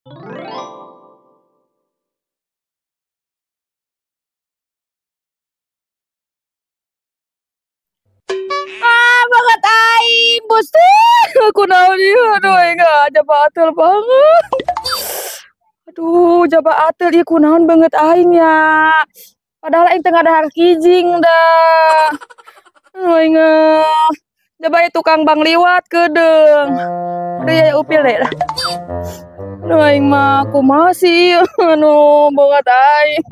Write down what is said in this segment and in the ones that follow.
Banget aing, bos. Aku naon ieu, aduh enggak ada batal banget. Aduh, jaba atel ieu kunaon banget aing ya. Padahal aing tengah dahar kijing dah. Aing jaba ieu tukang bang liwat kedeung. Aduh ya upil deh. Aduh aing mah kumaha sih ieu anu banget aing.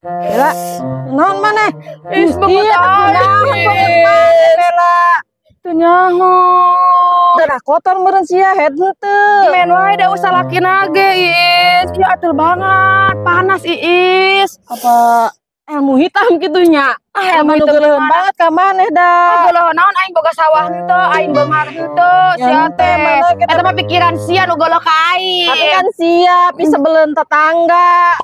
Bela, naon maneh? Is banget aing. Bela. Teu nyaho. Darah kotor meureun sia head henteu. Men wae da usah lakina ge, Iis. Ieu atul banget, panas Iis. Apa ilmu hitam gitunya? Ilmu Ilmu hitam geuleum gimana? banget ka maneh dah. Geuleuh naon aing boga sawah henteu, aing beunghar henteu, sia teh. mana kita- Eta mah pikiran sia nu geuleuh ka aing. Tapi kan siap di sebelen tetangga.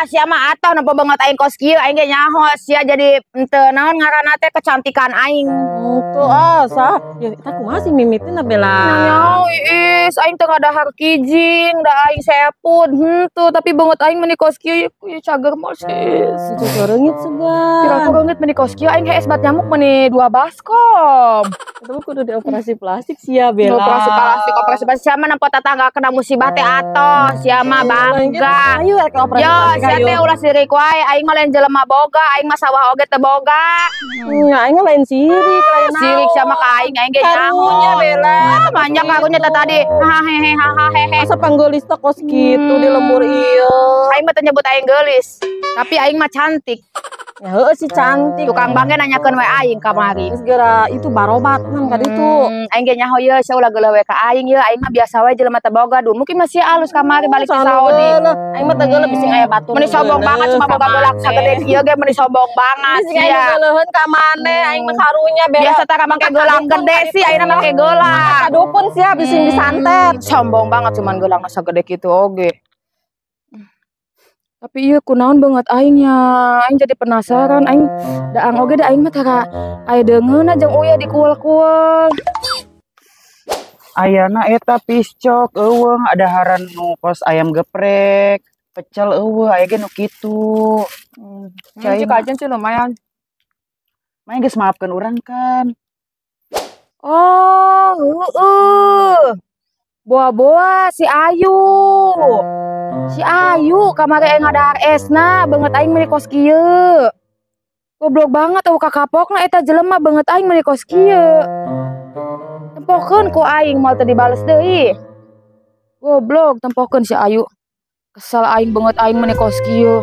sia mah atoh napa banget aing kos kieu, aing ge nyaho sia jadi henteu naon ngaranna teh kecantikan aing. Tuh asa, ya kita kumaha sih mimitin Bela. Nyaho Iis, aing teu ngadahar kijing, da aing sepun henteu, tapi banget aing meni kos kieu ieu cager mah sis. Cucu reungit segar. Kira reungit meni kos kieu aing hees bat nyamuk meni 2 baskom. Ketemu kudu dioperasi plastik sia Bela. Operasi plastik sia mah nempo tetangga kena musibah teh atoh, sia mah bangga. Ayo rek operasi Yo, plastik sia ayo. teh ulah sirik wae, aing mah lain jelema boga, aing mah sawah oge teu boga. Ya aing lain sirik, lain Sirik sia mah ka aing ge karunya nyaho. Bela. Banyak karunya teh tadi. Hahehe hahaha. Masa panggeulis teh kos kitu di lembur ieu. Aing mah teu nyebut aing geulis, tapi aing mah cantik. Ya heueuh si cantik. Tukang bangge nanyakeun we aing kamari. Geus geura itu barobat nan ka ditu. Aing ge nyaho ieu sia ulah geuleuh we ka aing ieu, aing mah biasa we jelema teu boga duh. Mungkin masih alus kamari balik ke Saudi. Aing mah teu geuleuh bising aya batur. Meni sombong banget cuma boga geulak sagede ieu ge meni sombong banget Bising aing sia. geuleuheun ka maneh, aing mah karunya Bela. Biasa tara make gelang gede sih, ayeuna make gelang. Kadukun sia bising disantet. Sombong banget cuman gelang sagede kitu oge. Tapi ieu kunaon banget aing ya. Aing jadi penasaran, aing daang oge da aing mah tara aya deungeunna jeung uyah dikuel-kuel. Ayana eta piscok eueuh ada haran nu kos ayam geprek, pecel eueuh aya ge nu kitu. Cik aja sih lumayan. Main geus maafkeun urang kan. Oh, Boa-boa si Ayu. Si Ayu kamari aing ngadahar esna beungeut aing meni kos kieu. Goblok banget eueuh kakapokna eta jelema beungeut aing meni kos kieu. Tempokeun ku aing moal teu dibales deui. Goblok tempokeun si Ayu. Kesel aing beungeut aing meni kos kieu.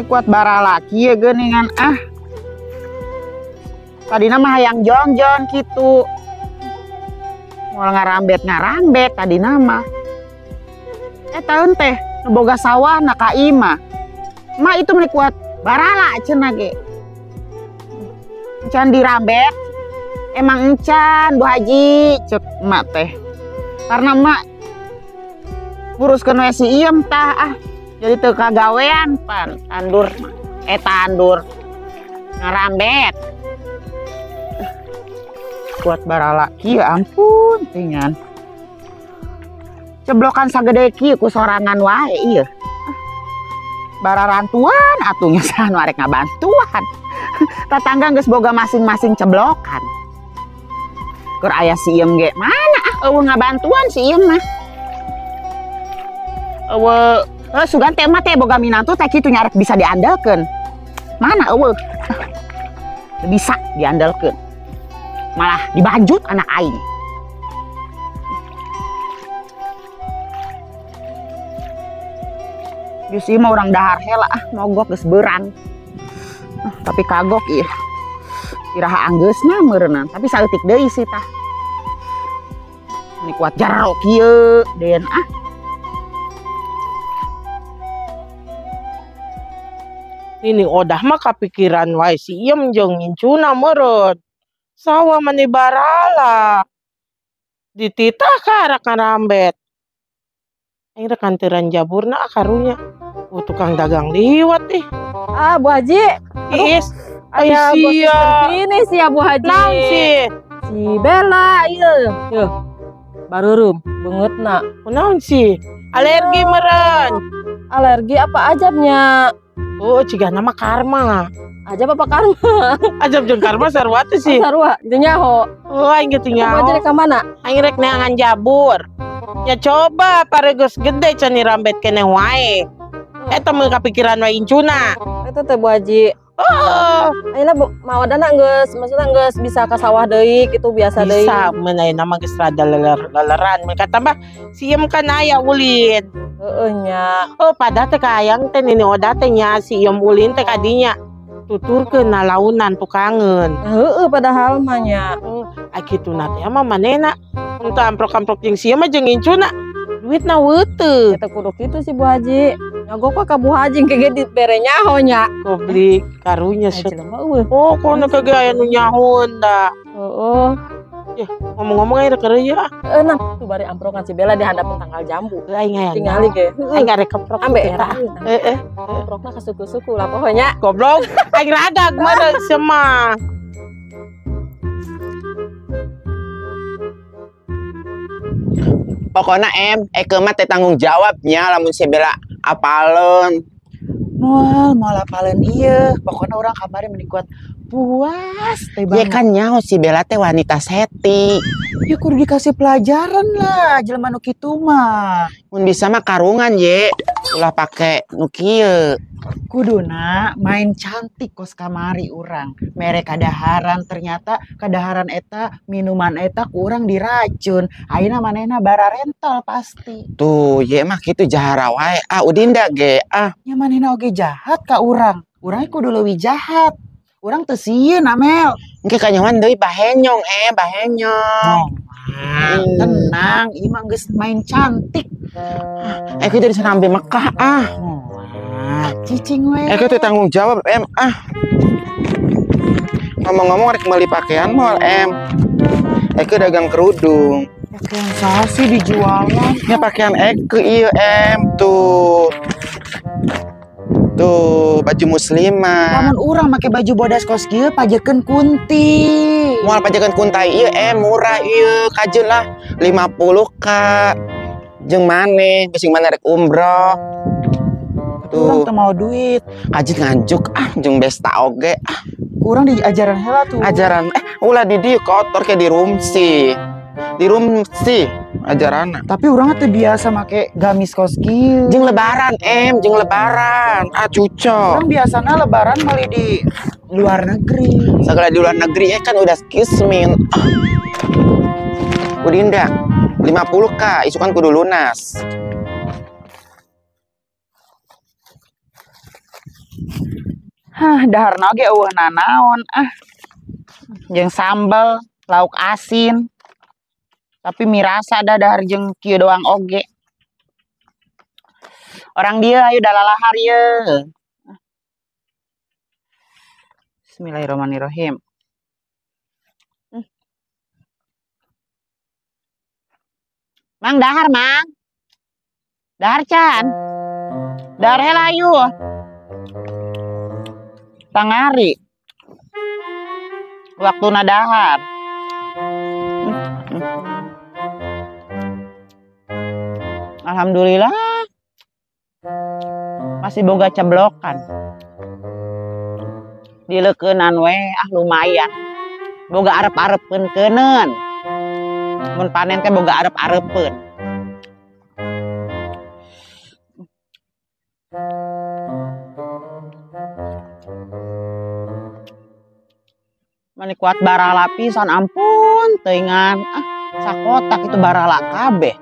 Kuat bara laki ya geuningan tadina mah hayang jon-jon kitu moal ngarambet tadina mah taeun teh nu boga sawah na ka imah mah itu meni kuat barala cenah ge encan dirambet emang encan Bu Haji cek emak teh karena emak nguruskeun we si iem tah jadi teu kagawean pan tandur ngarambet kuat barala kieu ampun tingan ceblokan sagede kieu ku sorangan wae ieu bararantuan atunya saha nu arek ngabantuan tetangga geus boga masing-masing ceblokan keur aya si iem ge mana ngabantuan sih ieu mah. Sugan teh mah teh boga minantu teh kitu nyarek bisa diandalkeun. Mana eueuh? Bisa diandalkeun. Malah dibajut anak aing. Geus ieu mah urang dahar heula mogok geus beuran. Tapi kagok ieu. Iraha anggeusna meureunna, tapi saeutik deui sih tah. Ini kuat jaro kieu den Ini odah mah kapikiran wae si iem jeung incuna meureun. Sawa mani barala. Dititah ka arak ngarambet. Aing rek kanteran jaburna karunya. Tukang dagang liwat ih. Bu Haji. Is, Aya gosip sia. terkini sih ya Bu Haji. Naon sih? Si Bella ieu. Yeuh. Bareureum beungeutna. Naon sih? Alergi meureun. Alergi apa ajabnya? Oh, ciga nama karma. Ajab apa karma? Ajab jeung karma sarua teh sih. Sarua, jeung nyaho. Oh, aing gitu Bu Haji nyaho. rek ka mana? Aing rek neangan jabur. Ya coba paregeus gede can rambet keneh wae. Eta mah kapikiran wae incuna. Eta teh Bu Haji. Oh, Ayeuna mawadana geus maksudna geus bisa ka sawah deui kitu biasa deui. bisa mun ayeuna mah geus rada leleran. Mun katambah sieum kan aya ulin. Heeh nya. Oh, pada teh kayang teh nini oda teh nya sieum ulin teh kadinya. Tuturkeun nalaunan tukangeun. Heeh padahal mah nya. Akituna teh mah manehna. Mun teu amprok-amprok jeung sieum mah jeung incuna. Duitna weuteuh. Eta kudu kitu sih Bu Haji. Nyogok ka Bu Haji kege dibere nyaho nya. Goblik karunya set. Jelema eueuh. Oh, kono kage aya nu nyahoon da. Heeh. Ngomong-ngomong aya keur ya. Nah, tuh bari amprokan si Bella di handapin tanggal jambu. Aing aya. Tinggali ge. Aing garek keprok. Ambe era. Heeh. Amprokna ka suku-suku lah pokoknya. Goblok. Aing radag meureun semah. Pokoknya Eke mah teh tanggung jawabnya lamun si Bella apaleun. Moal apaleun ieu. Pokona urang kamari meni kuat puas teh Ya banget. kan nyaho si Bella teh wanita seti. Ya kudu dikasih pelajaran lah jelema nu kitu mah. Mun bisa mah karungan ye. Ulah pake nu kieu. Kuduna main cantik kos kamari urang. Mere kadaharan ternyata kadaharan eta minuman eta ku urang diracun. Ayeuna manehna bara rental pasti. Tuh ye mah kitu jahara wae. Udinda ge. Nya manehna oge jahat ka urang. Urang kudu leuwih jahat. Urang teu sieun Amel. Engke kanyawan deui bahenyong bahenyong. Tenang, ieu mah geus main cantik. Eke jadi serambi Mekah Cicing we. Eke teh tanggung jawab Ngomong-ngomong rek meuli pakaian moal Eke dagang kerudung. Pakaian saha sih dijualan? Ya pakaian Eke ieu tuh. Tuh baju muslimah. Lamun urang make baju bodas kos kieu pajekeun kunti. Moal pajakan kuntai ieu murah ieu kajeun lah 50 ka. Jeung maneh bising maneh rek umroh. Urang Tuh teu mau duit. kajeun nganjuk jeung besta oge. Urang diajaran heula tuh. Ajaran ulah di dieu kotor ke di rumsi. Di rumsi ajaran. Tapi urang teh biasa make gamis kos kieu. Jeung lebaran jeung lebaran. Cucok. Urang biasana lebaran meuli di luar negeri. Segala di luar negeri kan udah kismin. Udinda 50 ka isukan kudu lunas. Daharna oge eueuh nanaon Jeung sambal, lauk asin. Tapi mirasa dah dahar jeung kieu doang oge. Orang dia ayo dalalahar ye. Bismillahirrahmanirrahim. Mang dahar, Mang. Dahar can. Dahar heula ayu. Tangari. Waktuna dahar. Alhamdulillah. Masih boga ceblokan. Dileukeunnan we lumayan. Boga arep-arepkeun keuneun. Mun panen teh boga arep-arepeun. Mani kuat barala pisan ampun teuingan sakotak itu barala kabeh.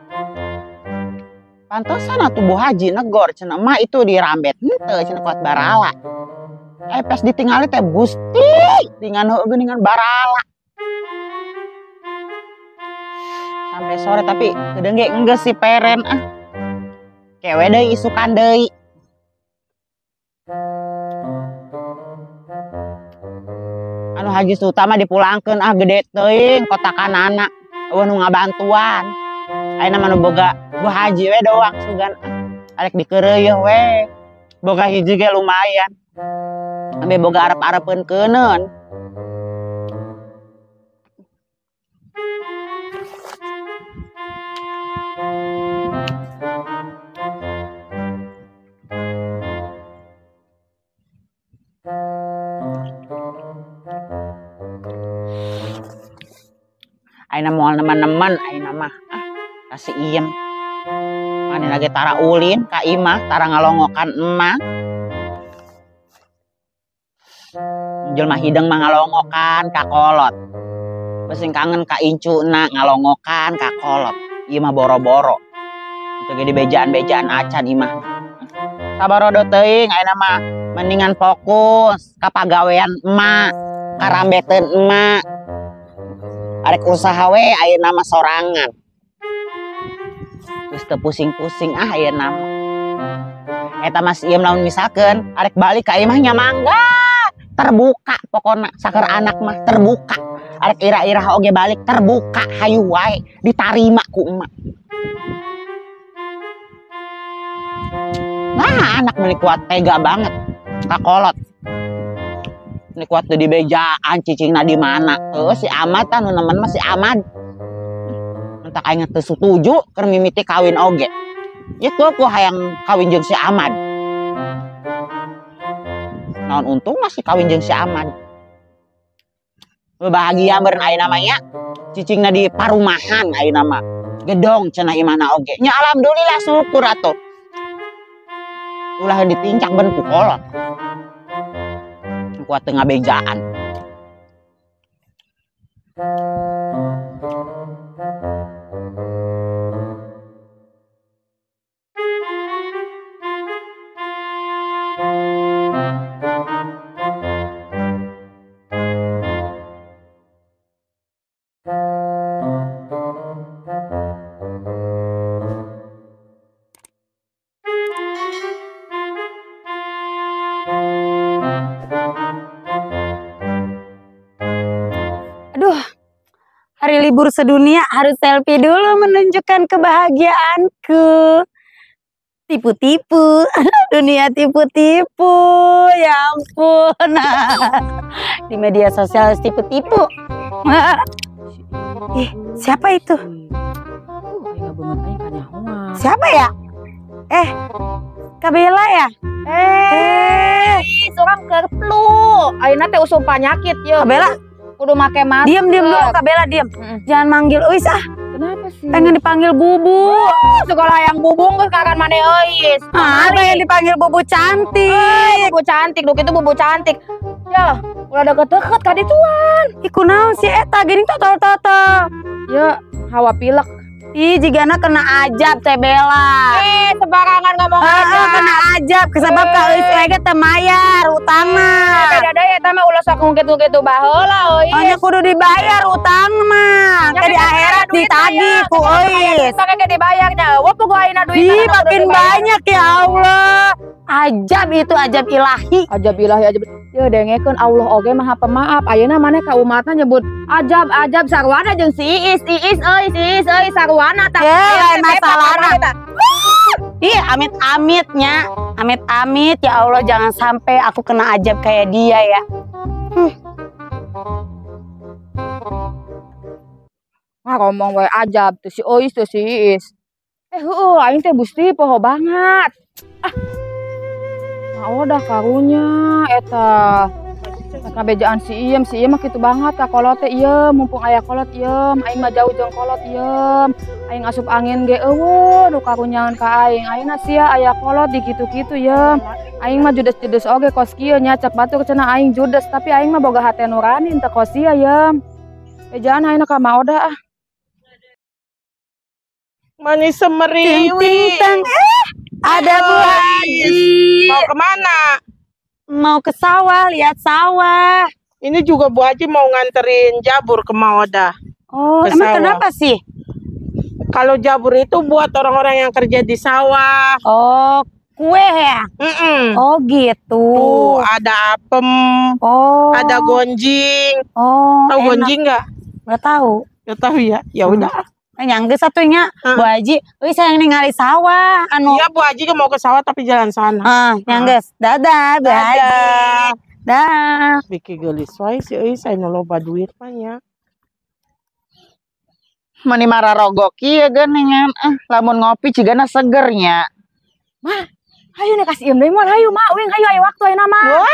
Pantesan atuh Bu Haji negor cenah mah itu dirambet henteu cenah kuat barala. Pas ditinggali teh Gusti dengan geuningan barala. Sampai sore tapi kedeung ge enggeus si peren kewe deui isukan deui. Anu Haji Suta mah dipulangkeun gede teuing kotakanana eueuh nu ngabantuan. Ayeuna mah nu boga Bu Haji we doang sugan arek dikeureueuh we. Boga hiji ge lumayan. Ambe boga arep-arepeun keuneun. Ayeuna moal nemen-nemen ayeuna mah kasih iem. Mani lagi tara ulin ka imah tara ngalongokan emak. Jelema hideng mah ngalongokan ka kolot. Besing kangen ka incuna ngalongokan ka kolot. Ieu mah boro-boro. Itu ge di bejaan-bejaan acan imah. Sabarodo teuing ayeuna mah mendingan fokus ka pagawean emak, ka rambeteun emak. Arek usaha we ayeuna mah sorangan. Geus teu pusing-pusing ayeuna mah. Eta mah sieum lamun misalkeun arek balik ka imah nya mangga. Terbuka pokoknya saker anak mah terbuka. Arek ira-ira oge balik terbuka hayu wae ditarima ku emak. Nah anak meni kuat tega banget kakolot. Ini kuat di bejaan cicingna di mana? Si Ahmad anu nemen mah si Ahmad. Entak aing teu setuju keur mimiti kawin oge. Ieu ku hayang kawin jeung si Ahmad. Naon untung masih kawin jeung si Ahmad. Bahagia beureun ayeuna mah nya. Cicingna di parumahan ayeuna mah. Gedong cenah imahna oge. Nya alhamdulillah syukur atuh. Ulah ditincak ben ku kolot. Kuat tengah bejaan. Hari libur sedunia harus selfie dulu menunjukkan kebahagiaanku. Tipu-tipu, dunia tipu-tipu, ya ampun. Di media sosial harus tipu-tipu. Siapa itu? Siapa ya? Kak Bella ya? Surang kerplu. Ayeuna teh usum panyakit ye. Kak Bella, kudu make masker. diam dulu Kak Bella, diam. Jangan manggil Uis Kenapa sih? pengen dipanggil Bubu. Sekolah yang bubung geus kagan mane euis. Pengen dipanggil Bubu cantik. Bubu cantik, duk itu bubu cantik. Ya, udah deket-deket ka dituan. Iku naon si eta geuning totol-totol. Ya, hawa pilek. Ih, jigana kena ajab Teh Bella. Sembarangan ngomong aja. Kena ajab kesebab ka Uis lagi teu mayar utangna. Beda deui eta mah ulah sok ngungkit-ngungkit baheula euis. Hanya kudu dibayar utang mah. Teh di akhirat ditagih ku Uis. Pake dibayarnya. Wo puguh ayeuna duit. Ih, makin banyak ya Allah. Ajab itu ajab ilahi. Ajab ilahi ajab. Ya dengekeun Allah oge Maha Pemaaf. Ayeuna maneh ka umatna nyebut ajab sarwana jeung si Iis euy sarwana tah. Lain masalahna. Ih, amit-amitnya. Amit-amit ya Allah jangan sampai aku kena ajab kayak dia ya. Ngomong wae ajab tuh si Ois tuh si Iis. Aing teh Gusti poho banget. Udah karunya eta. Kabejaan si Iem mah kitu banget ka kolot teh Iem, mumpung aya kolot Iem, aing mah jauh jeung kolot Iem. Aing asup angin ge eueuh nu karunyangan ka aing. Ayeuna sia aya kolot di kitu-kitu Iem. Aing mah judes-judes oge kos kieu nya cek batur cenah aing judes, tapi aing mah boga hate nurani teu kos ieu Iem. Bejaan ayeuna ka Maoda ah. Manis semeriwi. Ada Bu Haji. Mau kemana? Mau ke sawah, lihat sawah. Ini juga Bu Haji mau nganterin jabur ke Maoda. Oh, Ke emang sawah. kenapa sih? Kalau jabur itu buat orang-orang yang kerja di sawah. Oh, kue ya? Oh, gitu. Tuh, ada apem, Oh. ada gonjing. Oh, Tahu enak. gonjing nggak? Nggak tahu. Nggak tahu ya. Ya udah. Nyangge satunya Bu Haji, euy sayang ningali sawah anu. Iya Bu Haji kan mau ke sawah tapi jalan sana. Nyangges. Dadah, Bu Haji. Dadah. Dah. Bikin gelis wae sih euy saya loba duit mah nya. Mani mararogo kieu geuningan lamun ngopi cigana segernya. Hayu nih kasih Iem deui moal hayu mah uing hayu aya waktu ayeuna mah.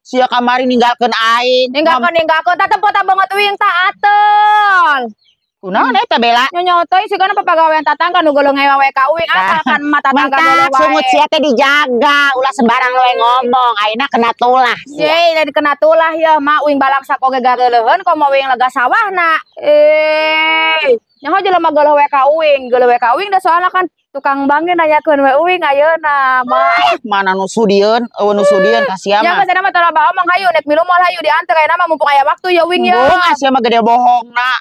Sia kamari ninggalkeun aing. Ninggalkeun teh pota banget uing tah ateul. Kunaon eta bela? Nyonya teh sigana papagawean tatangga nu geuleung ngewe ka uing asalkan mah tatangga Mentak geuleuh sungut wae. sia teh dijaga, ulah sembarang we ngomong, ayeuna kena tulah. Yeay, dari kena tulah ya, mak uing balaksa koge gareuleuheun komo uing lega sawahna. Nyaho jelema geuleuh we ka uing da soalna kan tukang bangge nanyakeun we uing ayeuna, mak. Mana nu sudieun, eueuh nu sudieun ka sia Ya mah. geus mah teu loba omong hayu nek milu moal hayu diantar ayeuna mah mumpung aya waktu ya uing ya. Bunga sia mah gede bohongna.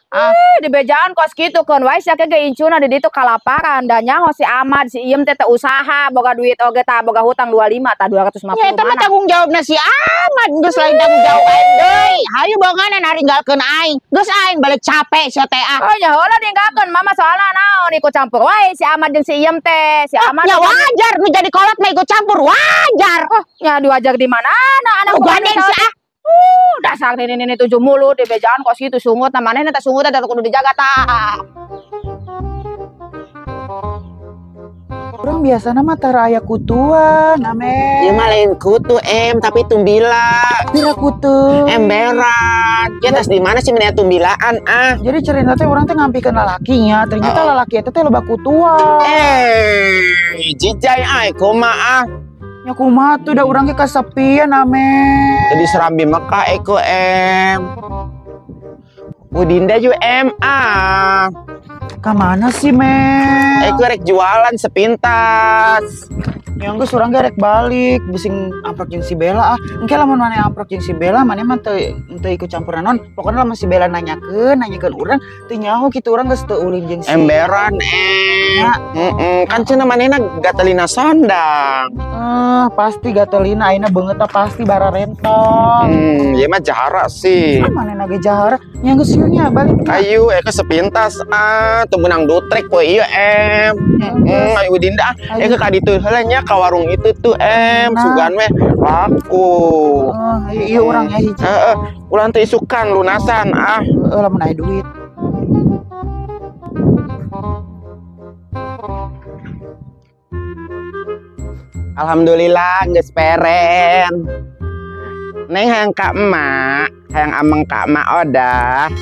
Di bejaan kos kitu keun wae sia ge incuna di ditu kalaparan da nyaho si Ahmad si Iem teh usaha boga duit oge tah boga hutang 25 tah 250 Ya eta mah mana. tanggung jawabna si Ahmad, geus lain tanggung jawab aing deui. Hayu bonganan naringgalkeun aing. Geus aing balik capek sia teh ah. Oh nya heula ninggalkeun mama soalna naon ikut campur wae si Ahmad jeung si Iem teh. Si Ahmad Ya wajar nu jadi kolot mah ikut campur wajar. nya diwajar di mana anak Gandeng si ah. dasar ini 7 mulut di bejaan kos kitu sungut na manehna teh sungut teh kudu dijaga tah. Urang biasana mah tara aya kutuan, ame. Ieu mah lain kutu tapi tumbila. Pira kutu. Emberan. Ya tas di mana sih menea tumbilaan Jadi cerita teh orang teh ngampikeun lalakinya, ternyata lalaki eta teh loba kutuan. Jijai kumaha Nya kumaha tuh da urang ge kasepian, ame. jadi serambi Mekah eko Udinda ju Ka mana sih, men? Eko rek jualan sepintas. Yang geus urang ge rek balik, bising amprok jeung si Bella ah. Engke lamun maneh amprok jeung si Bella, maneh mah teu ikut campuran naon. Pokona lamun si Bella nanyakeun urang, teu nyaho kitu urang geus teu ulin jeung si Emberan kan cenah manehna gatelina sondang. Pasti gatelina ayeuna beungeut pasti bara rentong. Ieu mah jahara sih. Manehna ge jahar, nya geus ieu nya balik. Ayo eko sepintas teu meunang dutrek we ieu ayo Udinda eko ka ditu heula nya ka warung itu tuh sugan we laku. Ayo ieu urang ya hiji. Ulang teh isukan lunasan Lamun aya duit. Alhamdulillah geus peren. Neng hayang ka emak, hayang ameng ka emak odah.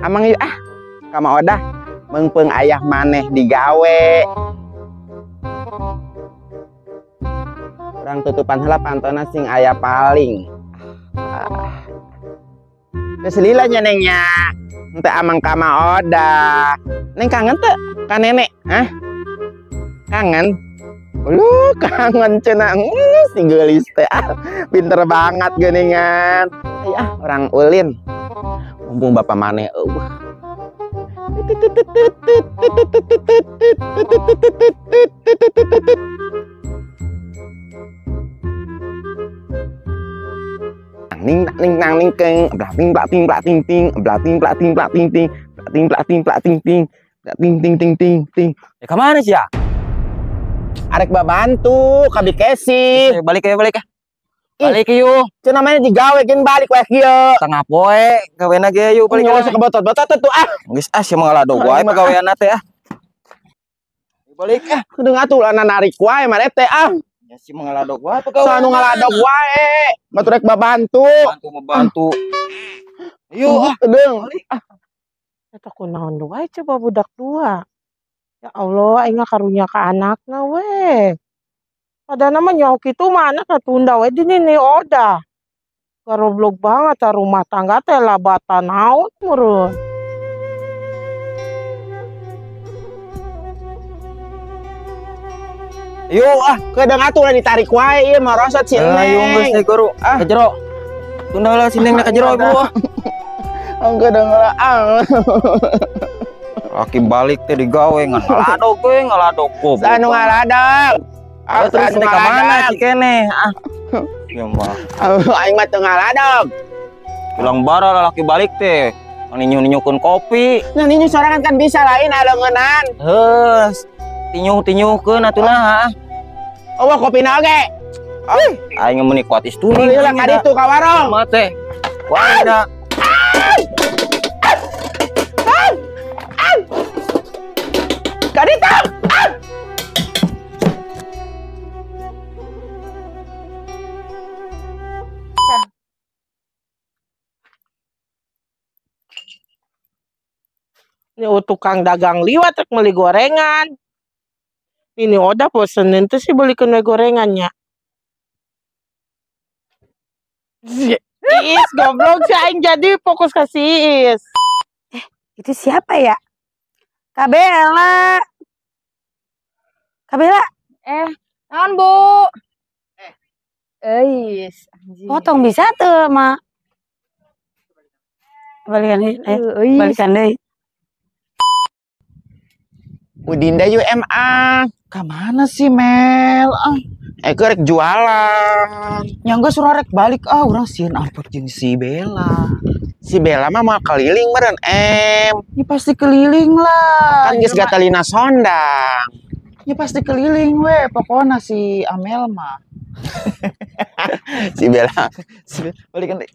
Ameng ieu ka emak odah meungpeung ayah maneh digawe. Urang tutupan heula pantona sing aya paling. Geus lila nya Neng nya. Henteu ameng ka emak odah. Neng kangen teu ka nenek? Kangen? Lu kangen cenah si geulis teh pinter banget geuningan. Orang ulin. Mumpung bapak maneh eueuh. Ning ning nang ning keng blating blating blating ting blating blating blating ting blating blating blating ting blating ting ting ting ting. Ka mana sih ya? Arek babantu ka Bikesi. Balik ya. Balik yuk. Cenah namanya digawe gen balik wae kieu. Tengah poe gaweana ge yuk balik. Balik ke botot-botot tuh Geus sia mengalado wae pagaweanna teh Balik kudu ngatuh narik wae mah teh Ya si mengaladog wae pegawai. Soal ngaladog wae. Baturek babantu. Bantu. Ayo Kedeung. Eta kunaon wae coba budak tua. Ya Allah, aing karunya ka anakna we. Padahal mah nyaho kitu mah anak katunda we di Nini Odah. Garoblok banget rumah tangga teh labatan naon meureun. Ayo Kedeung atuh ditarik wae ieu mah rosot si ayo geus Neng. teh guru. Kajero. Tunda lah si Neng na kajero ibu. Kedeung lah. Laki balik teh digawe ngaladog we ngaladog goblok. Sanu ngaladog. Terus teh ka mana si keneh? Ya mah. Aing mah teu ngaladog. Pulang bara lalaki balik teh. Ninyu-ninyukeun kopi. Nah ini sorangan kan bisa lain aleungeunnan. Heus. Tinyuh-tinyuhkeun atuh Eueuh kopina oge. aing meni kuat istuni. Beli lah ka ditu ka warung. Mah teh. Wah da. Ka ditu. Ini tukang dagang liwat rek meuli gorengan. Ini Odah bosenin tuh sih belikan we gorengannya. Is goblok si aing jadi fokus ke si Is. Itu siapa ya? Kabela. Kabela. Naon, Bu? Eis. Potong bisa tuh, Mak. Balikan deui. Balikan deui. Udinda UMA. Ka mana sih Mel? Kerek jualan. Nyangga surah rek balik urang sieun amput jeung si Bella. Si Bella mah mau keliling meureun Ya pasti keliling lah. Kan geus gatalina sondang. Ya pasti keliling we, pokoknya si Amel mah. Si Bella Balikan deh.